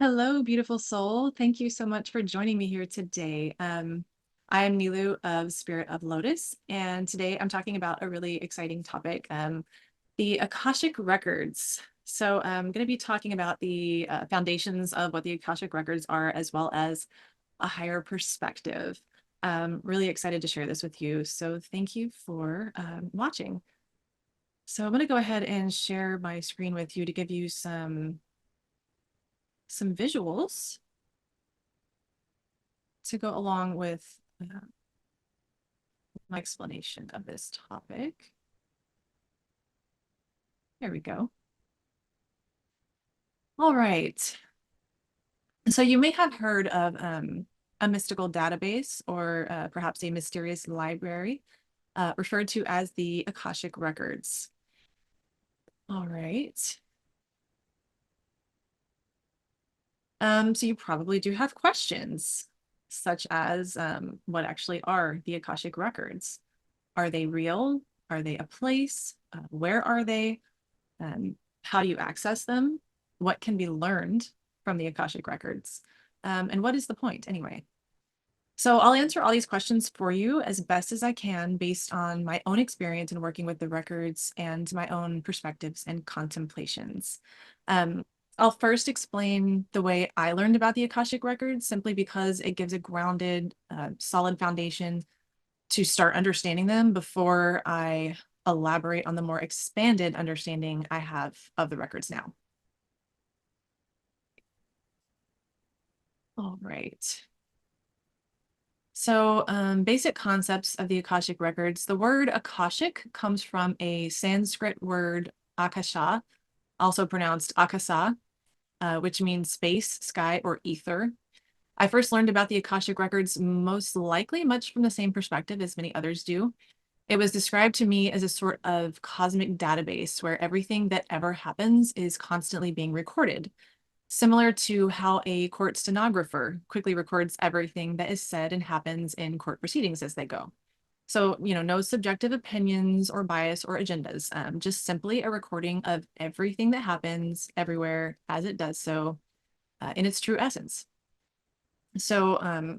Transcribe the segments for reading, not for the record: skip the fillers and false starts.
Hello, beautiful soul. Thank you so much for joining me here today. I am Nilu of Spirit of Lotus, and today I'm talking about a really exciting topic, the Akashic Records. So I'm going to be talking about the foundations of what the Akashic Records are, as well as a higher perspective. Really excited to share this with you. So thank you for watching. So I'm going to go ahead and share my screen with you to give you some visuals to go along with my explanation of this topic. There we go. All right. So you may have heard of a mystical database or perhaps a mysterious library referred to as the Akashic Records. All right. So you probably do have questions, such as what actually are the Akashic Records? Are they real? Are they a place? Where are they? How do you access them? What can be learned from the Akashic Records? And what is the point anyway? So I'll answer all these questions for you as best as I can based on my own experience in working with the records and my own perspectives and contemplations. Um, I'll first explain the way I learned about the Akashic Records simply because it gives a grounded, solid foundation to start understanding them before I elaborate on the more expanded understanding I have of the records now. All right. So basic concepts of the Akashic Records. The word Akashic comes from a Sanskrit word Akasha, also pronounced Akasa, which means space, sky, or ether. I first learned about the Akashic Records most likely much from the same perspective as many others do. It was described to me as a sort of cosmic database where everything that ever happens is constantly being recorded, similar to how a court stenographer quickly records everything that is said and happens in court proceedings as they go. So, no subjective opinions or bias or agendas, just simply a recording of everything that happens everywhere as it does so in its true essence. So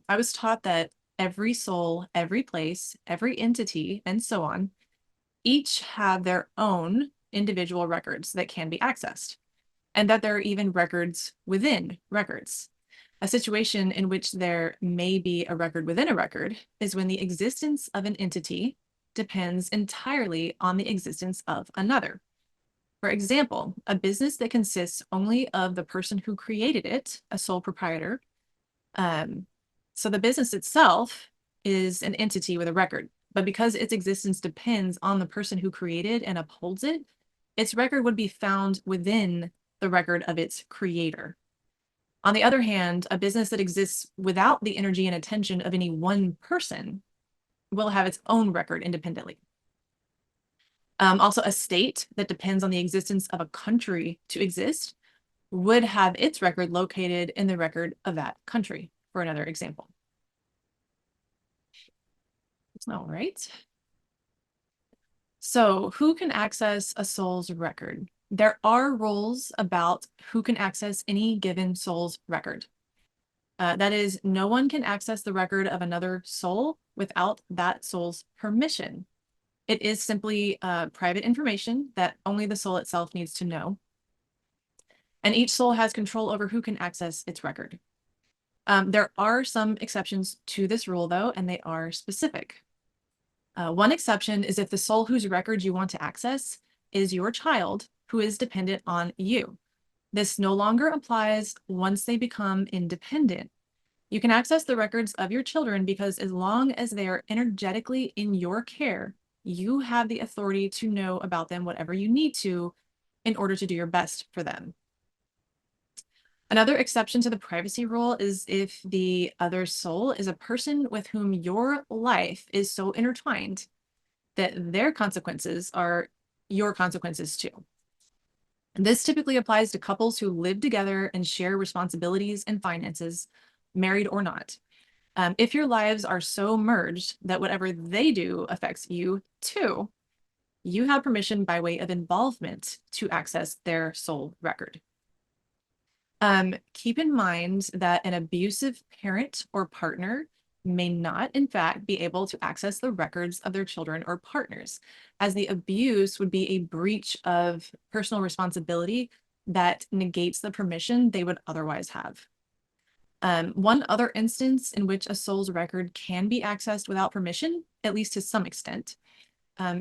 I was taught that every soul, every place, every entity, and so on, each have their own individual records that can be accessed, and that there are even records within records. A situation in which there may be a record within a record is when the existence of an entity depends entirely on the existence of another. For example, a business that consists only of the person who created it, a sole proprietor. So the business itself is an entity with a record, but because its existence depends on the person who created and upholds it, its record would be found within the record of its creator. On the other hand, a business that exists without the energy and attention of any one person will have its own record independently. Also, a state that depends on the existence of a country to exist would have its record located in the record of that country, for another example. All right. So who can access a soul's record? There are rules about who can access any given soul's record. That is, no one can access the record of another soul without that soul's permission. It is simply private information that only the soul itself needs to know. And each soul has control over who can access its record. There are some exceptions to this rule, though, and they are specific. One exception is if the soul whose record you want to access is your child who is dependent on you. This no longer applies once they become independent. You can access the records of your children because as long as they are energetically in your care, you have the authority to know about them whatever you need to in order to do your best for them. Another exception to the privacy rule is if the other soul is a person with whom your life is so intertwined that their consequences are your consequences too. This typically applies to couples who live together and share responsibilities and finances, married or not. If your lives are so merged that whatever they do affects you too, you have permission by way of involvement to access their soul record. Keep in mind that an abusive parent or partner may not, in fact, be able to access the records of their children or partners, as the abuse would be a breach of personal responsibility that negates the permission they would otherwise have. One other instance in which a soul's record can be accessed without permission, at least to some extent,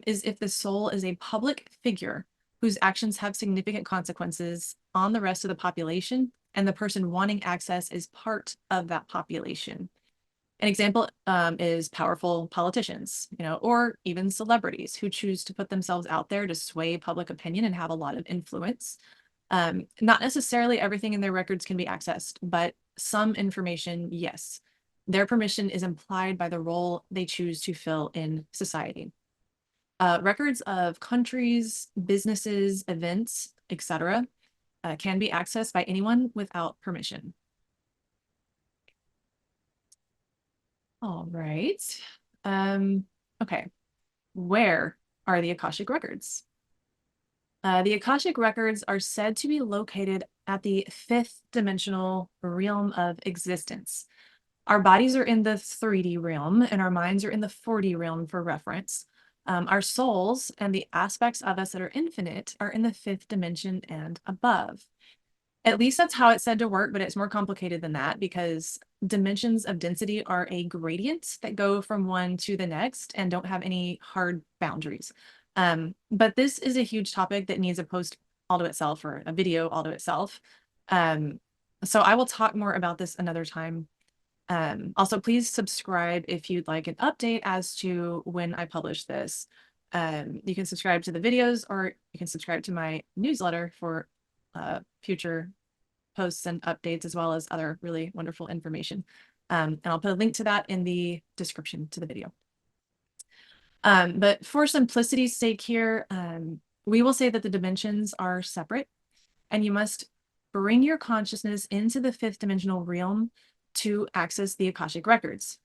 is if the soul is a public figure whose actions have significant consequences on the rest of the population, and the person wanting access is part of that population. An example is powerful politicians, or even celebrities who choose to put themselves out there to sway public opinion and have a lot of influence. Not necessarily everything in their records can be accessed, but some information, yes. Their permission is implied by the role they choose to fill in society. Records of countries, businesses, events, etc., can be accessed by anyone without permission. All right. Okay. Where are the Akashic Records? The Akashic Records are said to be located at the fifth dimensional realm of existence. Our bodies are in the 3D realm and our minds are in the 4D realm for reference. Our souls and the aspects of us that are infinite are in the fifth dimension and above. At least that's how it's said to work, but it's more complicated than that because dimensions of density are a gradient that go from one to the next and don't have any hard boundaries. But this is a huge topic that needs a post all to itself or a video all to itself. So I will talk more about this another time. Also, please subscribe if you'd like an update as to when I publish this. You can subscribe to the videos or you can subscribe to my newsletter for future posts and updates, as well as other really wonderful information. And I'll put a link to that in the description to the video. But for simplicity's sake here, we will say that the dimensions are separate, and you must bring your consciousness into the fifth dimensional realm to access the Akashic Records.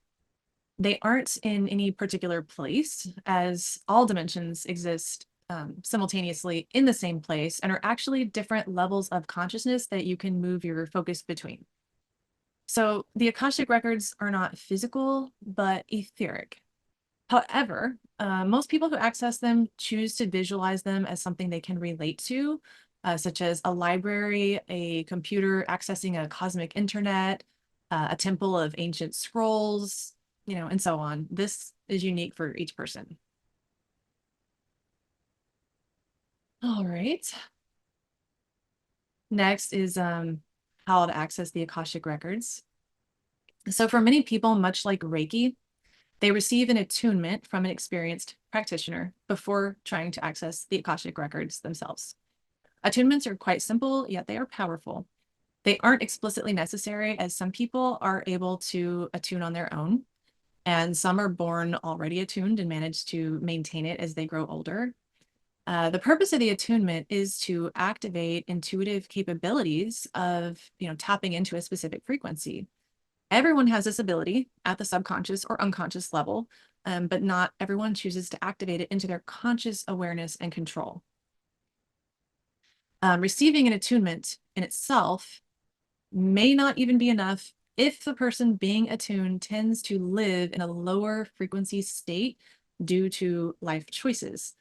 They aren't in any particular place, as all dimensions exist simultaneously in the same place and are actually different levels of consciousness that you can move your focus between. So the Akashic Records are not physical, but etheric. However, most people who access them choose to visualize them as something they can relate to, such as a library, a computer accessing a cosmic internet, a temple of ancient scrolls, and so on. This is unique for each person. All right. Next is how to access the Akashic Records. So for many people, much like Reiki, they receive an attunement from an experienced practitioner before trying to access the Akashic Records themselves. Attunements are quite simple, yet they are powerful. They aren't explicitly necessary, as some people are able to attune on their own, and some are born already attuned and manage to maintain it as they grow older. The purpose of the attunement is to activate intuitive capabilities of, tapping into a specific frequency. Everyone has this ability at the subconscious or unconscious level, but not everyone chooses to activate it into their conscious awareness and control. Receiving an attunement in itself may not even be enough if the person being attuned tends to live in a lower frequency state due to life choices.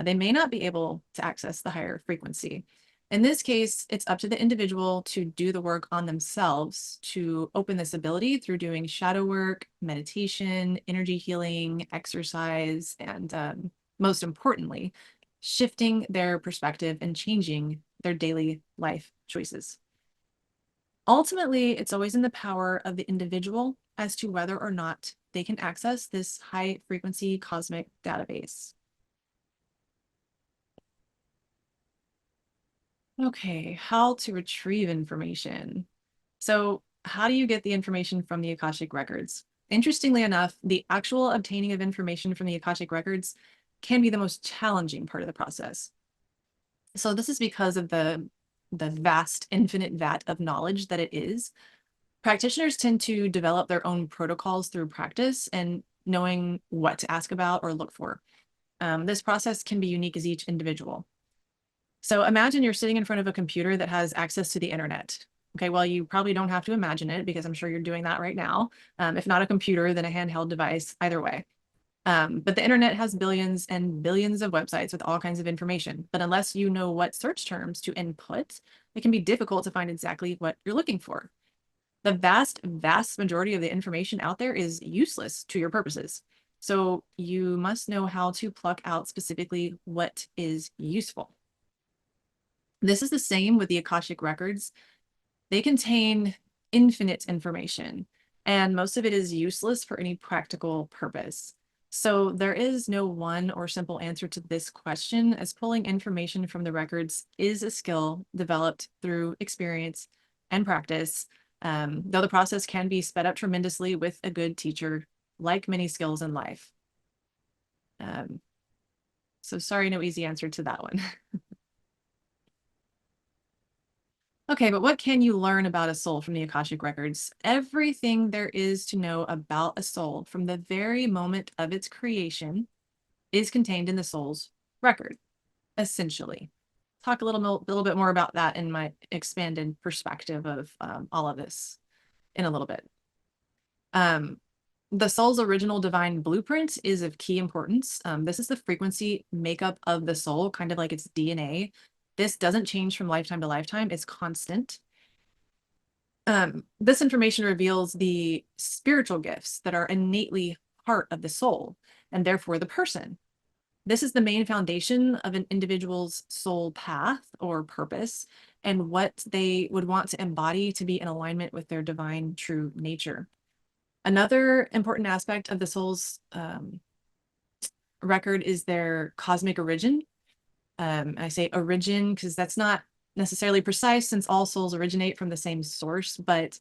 They may not be able to access the higher frequency. In this case, it's up to the individual to do the work on themselves to open this ability through doing shadow work, meditation, energy healing, exercise, and most importantly, shifting their perspective and changing their daily life choices. Ultimately, it's always in the power of the individual as to whether or not they can access this high frequency cosmic database. Okay, how to retrieve information. So how do you get the information from the Akashic Records? Interestingly enough, the actual obtaining of information from the Akashic Records can be the most challenging part of the process. So this is because of the vast infinite vat of knowledge that it is. Practitioners tend to develop their own protocols through practice and knowing what to ask about or look for. This process can be unique as each individual. So imagine you're sitting in front of a computer that has access to the internet. Okay, well, you probably don't have to imagine it because I'm sure you're doing that right now. If not a computer, then a handheld device, either way. But the internet has billions and billions of websites with all kinds of information. But unless you know what search terms to input, it can be difficult to find exactly what you're looking for. The vast majority of the information out there is useless to your purposes. So you must know how to pluck out specifically what is useful. This is the same with the Akashic Records. They contain infinite information, and most of it is useless for any practical purpose. So there is no one or simple answer to this question, as pulling information from the records is a skill developed through experience and practice, though the process can be sped up tremendously with a good teacher, like many skills in life. Um, so sorry, no easy answer to that one. Okay, but what can you learn about a soul from the Akashic Records? Everything there is to know about a soul from the very moment of its creation is contained in the soul's record, essentially. Talk a little bit more about that in my expanded perspective of all of this in a little bit. Um, the soul's original divine blueprint is of key importance. This is the frequency makeup of the soul, kind of like its DNA. This doesn't change from lifetime to lifetime, it's constant. This information reveals the spiritual gifts that are innately part of the soul and therefore the person. This is the main foundation of an individual's soul path or purpose and what they would want to embody to be in alignment with their divine true nature. Another important aspect of the soul's record is their cosmic origin. I say origin because that's not necessarily precise since all souls originate from the same source, but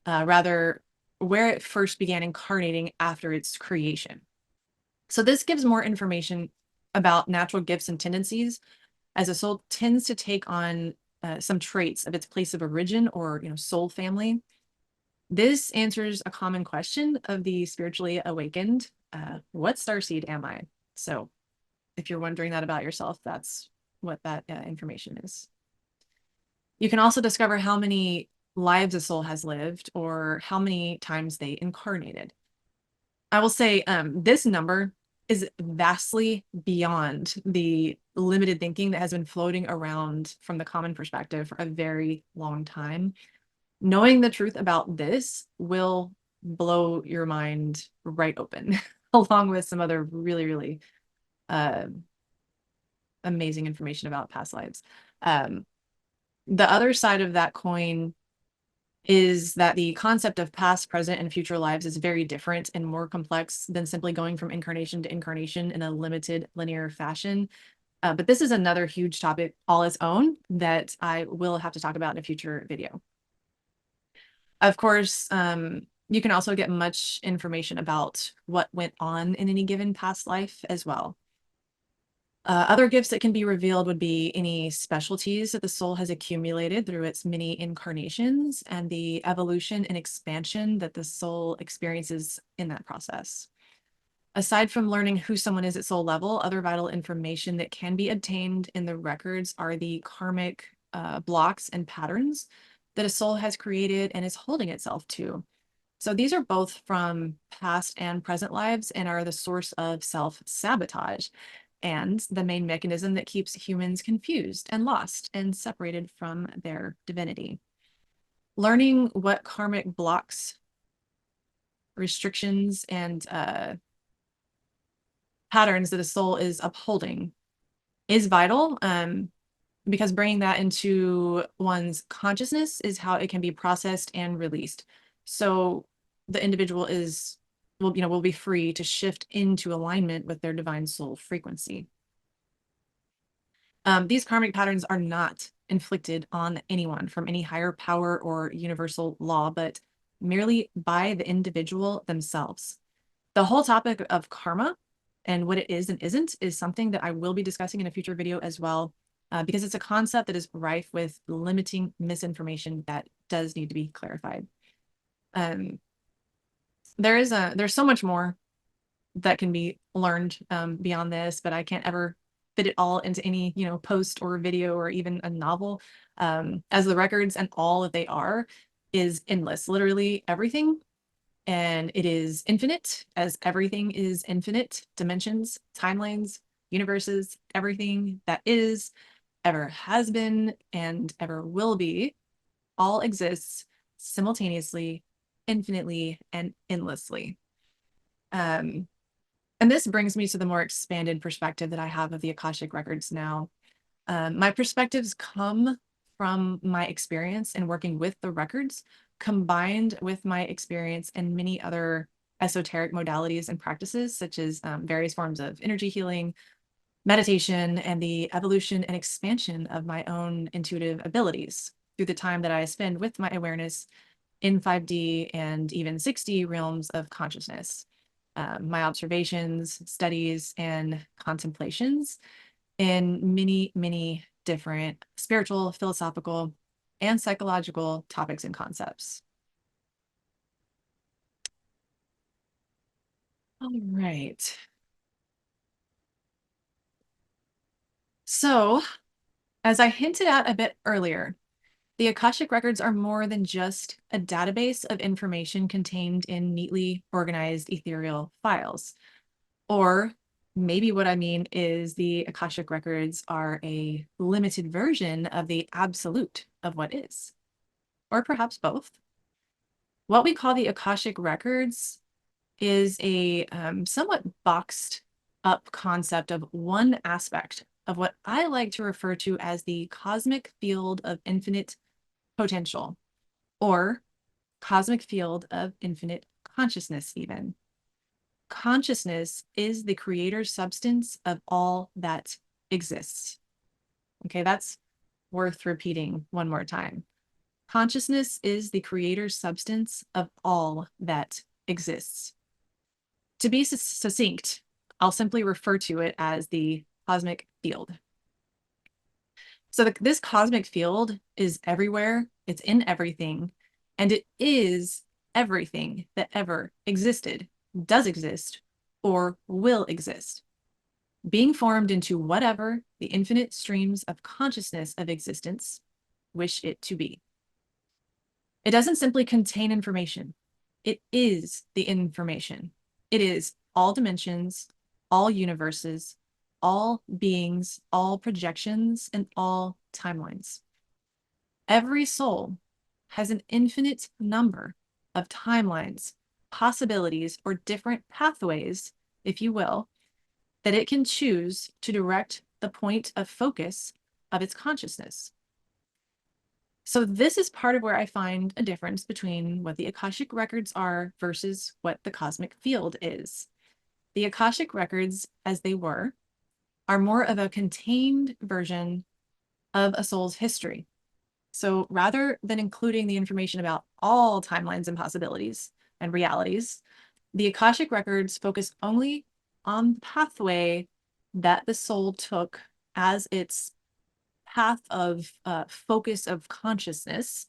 rather where it first began incarnating after its creation. So this gives more information about natural gifts and tendencies, as a soul tends to take on some traits of its place of origin or soul family. This answers a common question of the spiritually awakened. What starseed am I? So if you're wondering that about yourself, that's what that information is. You can also discover how many lives a soul has lived or how many times they incarnated. I will say this number is vastly beyond the limited thinking that has been floating around from the common perspective for a very long time. Knowing the truth about this will blow your mind right open, along with some other really, really uh, amazing information about past lives. The other side of that coin is that the concept of past, present, and future lives is very different and more complex than simply going from incarnation to incarnation in a limited linear fashion. But this is another huge topic all its own that I will have to talk about in a future video. Of course, you can also get much information about what went on in any given past life as well. Other gifts that can be revealed would be any specialties that the soul has accumulated through its many incarnations and the evolution and expansion that the soul experiences in that process. Aside from learning who someone is at soul level, other vital information that can be obtained in the records are the karmic blocks and patterns that a soul has created and is holding itself to. So these are both from past and present lives and are the source of self-sabotage and the main mechanism that keeps humans confused and lost and separated from their divinity. Learning what karmic blocks, restrictions, and patterns that a soul is upholding is vital, because bringing that into one's consciousness is how it can be processed and released. So the individual will be free to shift into alignment with their divine soul frequency. These karmic patterns are not inflicted on anyone from any higher power or universal law, but merely by the individual themselves. The whole topic of karma and what it is and isn't is something that I will be discussing in a future video as well, because it's a concept that is rife with limiting misinformation that does need to be clarified. There's so much more that can be learned beyond this, but I can't ever fit it all into any, post or video or even a novel, as the records and all that they are is endless, literally everything. And it is infinite, as everything is infinite. Dimensions, timelines, universes, everything that is, ever has been, and ever will be, all exists simultaneously, infinitely, and endlessly. Um, and this brings me to the more expanded perspective that I have of the Akashic Records now. My perspectives come from my experience in working with the records, combined with my experience in many other esoteric modalities and practices, such as various forms of energy healing, meditation, and the evolution and expansion of my own intuitive abilities through the time that I spend with my awareness in 5D and even 6D realms of consciousness. My observations, studies, and contemplations in many, many different spiritual, philosophical, and psychological topics and concepts. All right. So, as I hinted at a bit earlier, the Akashic Records are more than just a database of information contained in neatly organized ethereal files. Or maybe what I mean is the Akashic Records are a limited version of the absolute of what is, or perhaps both. What we call the Akashic Records is a somewhat boxed up concept of one aspect of what I like to refer to as the cosmic field of infinite potential, or cosmic field of infinite consciousness, even. Consciousness is the creator's substance of all that exists. Okay, that's worth repeating one more time. Consciousness is the creator's substance of all that exists. To be succinct, I'll simply refer to it as the cosmic field. So this cosmic field is everywhere, it's in everything, and it is everything that ever existed, does exist, or will exist, being formed into whatever the infinite streams of consciousness of existence wish it to be. It doesn't simply contain information. It is the information. It is all dimensions, all universes, all beings, all projections, and all timelines. Every soul has an infinite number of timelines, possibilities, or different pathways, if you will, that it can choose to direct the point of focus of its consciousness. So this is part of where I find a difference between what the Akashic Records are versus what the cosmic field is. The Akashic Records, as they were, are more of a contained version of a soul's history. So rather than including the information about all timelines and possibilities and realities, the Akashic Records focus only on the pathway that the soul took as its path of focus of consciousness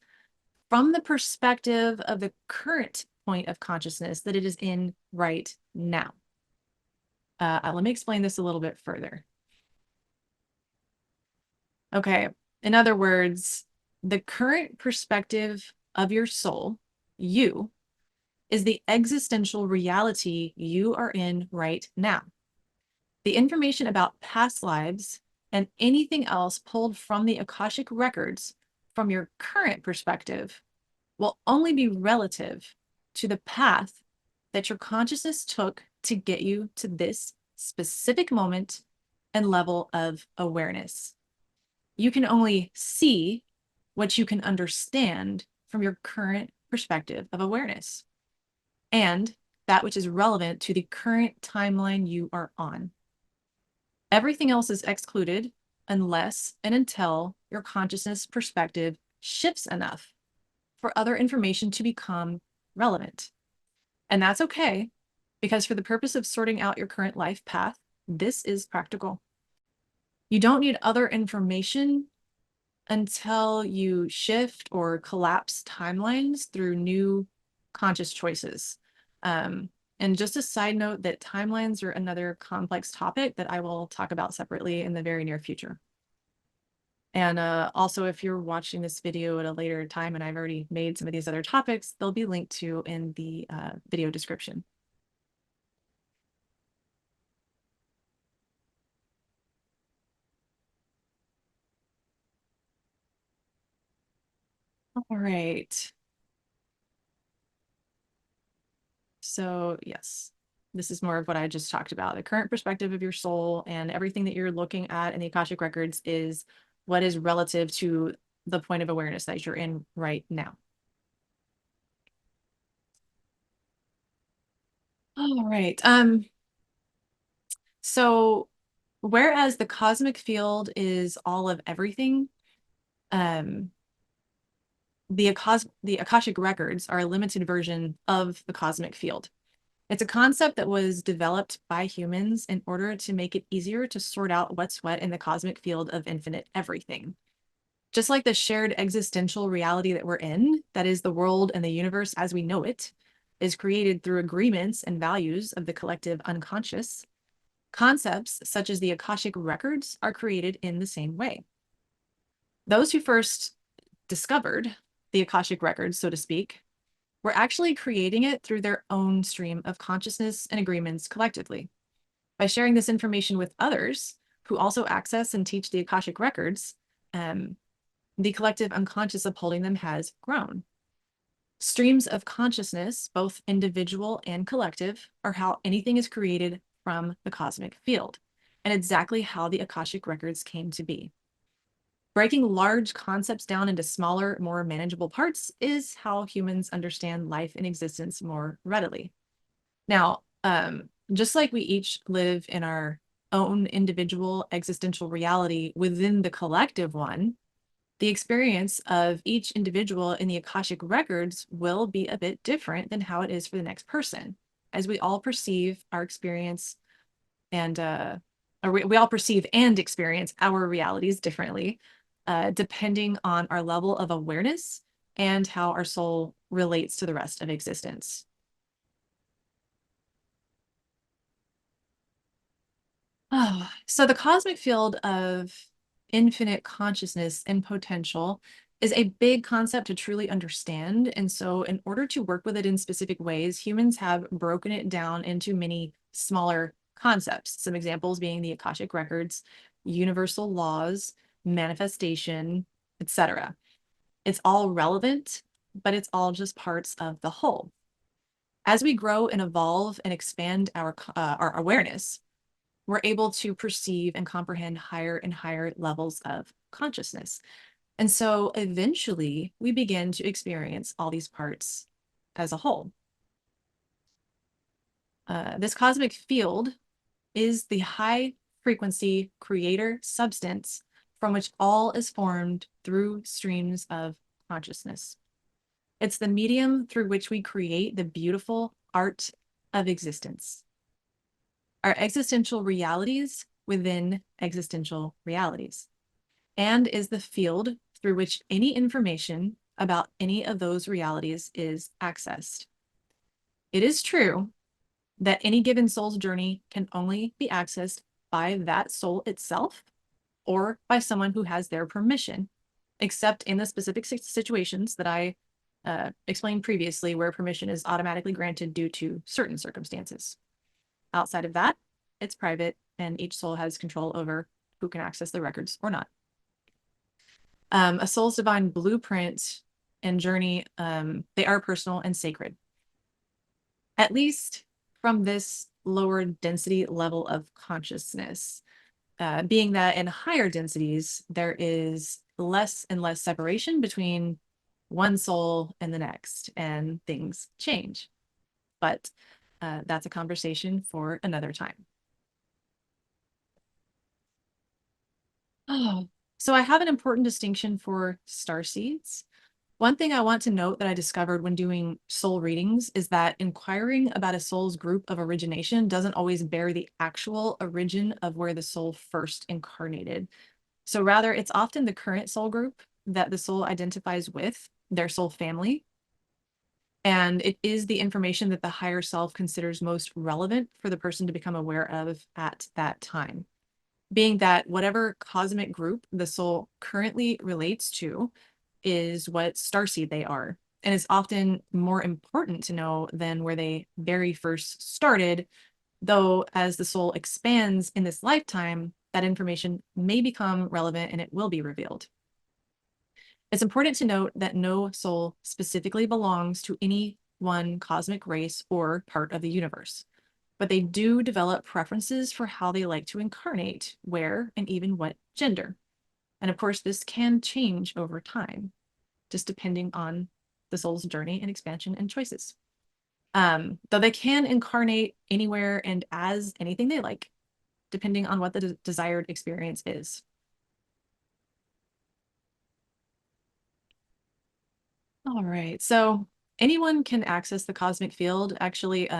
from the perspective of the current point of consciousness that it is in right now. Let me explain this a little bit further. Okay, in other words, the current perspective of your soul, you, is the existential reality you are in right now. The information about past lives and anything else pulled from the Akashic Records from your current perspective will only be relative to the path that your consciousness took to get you to this specific moment and level of awareness. You can only see what you can understand from your current perspective of awareness and that which is relevant to the current timeline you are on. Everything else is excluded unless and until your consciousness perspective shifts enough for other information to become relevant. And that's okay, because for the purpose of sorting out your current life path, this is practical. You don't need other information until you shift or collapse timelines through new conscious choices. And just a side note that timelines are another complex topic that I will talk about separately in the very near future. And also, if you're watching this video at a later time and I've already made some of these other topics, they'll be linked to in the video description. All right. So yes, this is more of what I just talked about. The current perspective of your soul and everything that you're looking at in the Akashic Records is what is relative to the point of awareness that you're in right now. All right. So whereas the cosmic field is all of everything, um, the Akashic Records are a limited version of the cosmic field. It's a concept that was developed by humans in order to make it easier to sort out what's what in the cosmic field of infinite everything. Just like the shared existential reality that we're in, that is the world and the universe as we know it, is created through agreements and values of the collective unconscious, concepts such as the Akashic Records are created in the same way. Those who first discovered the Akashic Records, so to speak, were actually creating it through their own stream of consciousness and agreements collectively. By sharing this information with others who also access and teach the Akashic Records, the collective unconscious upholding them has grown. Streams of consciousness, both individual and collective, are how anything is created from the cosmic field, and exactly how the Akashic Records came to be. Breaking large concepts down into smaller, more manageable parts is how humans understand life and existence more readily. Now, just like we each live in our own individual existential reality within the collective one, the experience of each individual in the Akashic Records will be a bit different than how it is for the next person, as we all perceive our experience and or we all perceive and experience our realities differently, depending on our level of awareness and how our soul relates to the rest of existence. Oh, so the cosmic field of infinite consciousness and potential is a big concept to truly understand. And so, in order to work with it in specific ways, humans have broken it down into many smaller concepts. Some examples being the Akashic Records, universal laws, manifestation, etc. It's all relevant, but it's all just parts of the whole. As we grow and evolve and expand our awareness, we're able to perceive and comprehend higher and higher levels of consciousness. And so eventually we begin to experience all these parts as a whole. This cosmic field is the high frequency creator substance from which all is formed through streams of consciousness. It's the medium through which we create the beautiful art of existence. Our existential realities within existential realities, and is the field through which any information about any of those realities is accessed. It is true that any given soul's journey can only be accessed by that soul itself or by someone who has their permission, except in the specific situations that I explained previously, where permission is automatically granted due to certain circumstances. Outside of that, it's private and each soul has control over who can access the records or not. A soul's divine blueprint and journey, they are personal and sacred, at least from this lower density level of consciousness. Being that in higher densities, there is less and less separation between one soul and the next, and things change. But that's a conversation for another time. Oh, so I have an important distinction for star seeds. One thing I want to note that I discovered when doing soul readings is that inquiring about a soul's group of origination doesn't always bear the actual origin of where the soul first incarnated. So rather, it's often the current soul group that the soul identifies with, their soul family. And it is the information that the higher self considers most relevant for the person to become aware of at that time. Being that whatever cosmic group the soul currently relates to is what starseed they are. And it's often more important to know than where they very first started, though as the soul expands in this lifetime, that information may become relevant and it will be revealed. It's important to note that no soul specifically belongs to any one cosmic race or part of the universe, but they do develop preferences for how they like to incarnate, where, and even what gender. And of course, this can change over time, just depending on the soul's journey and expansion and choices. Though they can incarnate anywhere and as anything they like, depending on what the desired experience is. All right, so anyone can access the cosmic field. Actually,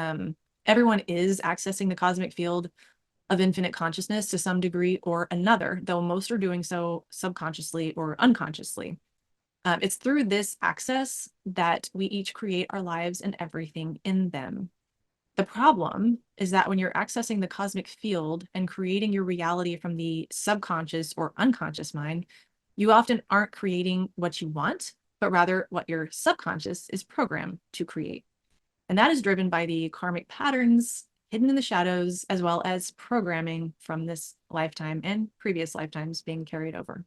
everyone is accessing the cosmic field of infinite consciousness to some degree or another, though most are doing so subconsciously or unconsciously. It's through this access that we each create our lives and everything in them. The problem is that when you're accessing the cosmic field and creating your reality from the subconscious or unconscious mind, you often aren't creating what you want, but rather what your subconscious is programmed to create. And that is driven by the karmic patterns hidden in the shadows, as well as programming from this lifetime and previous lifetimes being carried over.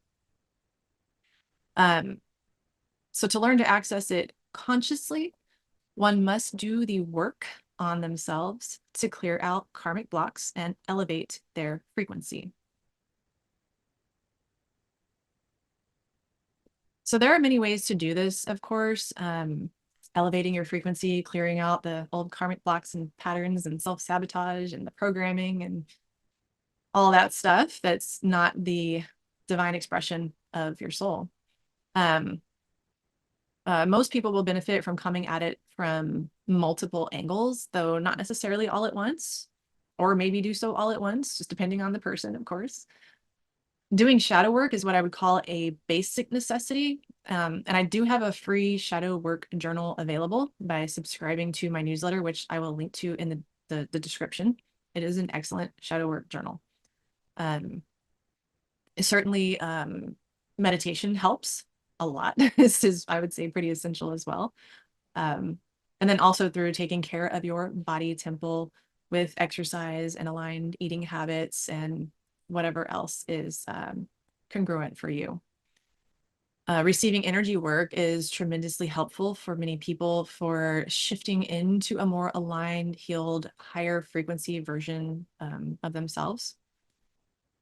Um, so to learn to access it consciously, one must do the work on themselves to clear out karmic blocks and elevate their frequency. So there are many ways to do this, of course. Elevating your frequency, clearing out the old karmic blocks and patterns and self-sabotage and the programming and all that stuff that's not the divine expression of your soul. Um, Most people will benefit from coming at it from multiple angles, though not necessarily all at once, or maybe do so all at once, just depending on the person, of course. Doing shadow work is what I would call a basic necessity. And I do have a free shadow work journal available by subscribing to my newsletter, which I will link to in the description. It is an excellent shadow work journal. Um, Certainly, meditation helps a lot. This is, I would say, pretty essential as well. Um, and then also through taking care of your body temple with exercise and aligned eating habits and whatever else is congruent for you. Receiving energy work is tremendously helpful for many people for shifting into a more aligned, healed, higher frequency version of themselves.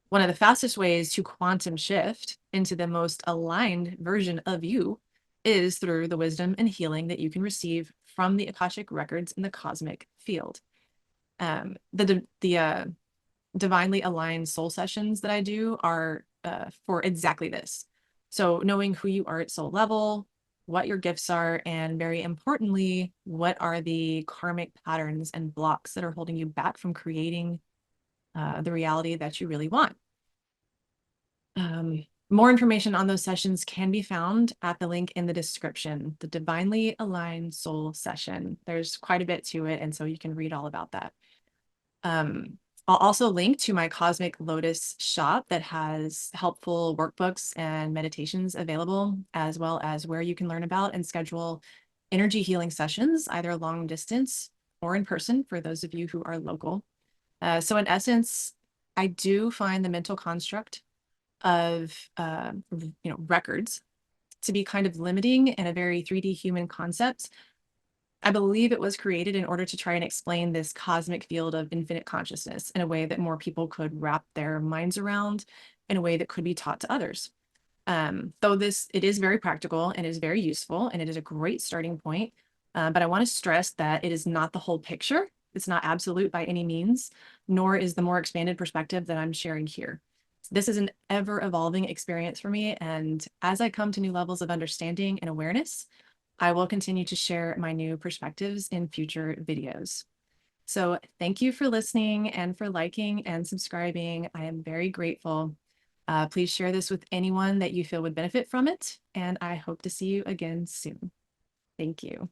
One of the fastest ways to quantum shift into the most aligned version of you is through the wisdom and healing that you can receive from the Akashic Records in the cosmic field. The divinely aligned soul sessions that I do are for exactly this. So knowing who you are at soul level, what your gifts are, and very importantly, what are the karmic patterns and blocks that are holding you back from creating the reality that you really want. More information on those sessions can be found at the link in the description, the Divinely Aligned Soul session. There's quite a bit to it, and so you can read all about that. I'll also link to my Cosmic Lotus shop that has helpful workbooks and meditations available, as well as where you can learn about and schedule energy healing sessions, either long distance or in person for those of you who are local. So in essence, I do find the mental construct of records to be kind of limiting and a very 3D human concept. I believe it was created in order to try and explain this cosmic field of infinite consciousness in a way that more people could wrap their minds around in a way that could be taught to others. Though it is very practical and is very useful and it is a great starting point. But I want to stress that it is not the whole picture. It's not absolute by any means, nor is the more expanded perspective that I'm sharing here. This is an ever evolving experience for me. And as I come to new levels of understanding and awareness, I will continue to share my new perspectives in future videos. So thank you for listening and for liking and subscribing. I am very grateful. Please share this with anyone that you feel would benefit from it, and I hope to see you again soon. Thank you.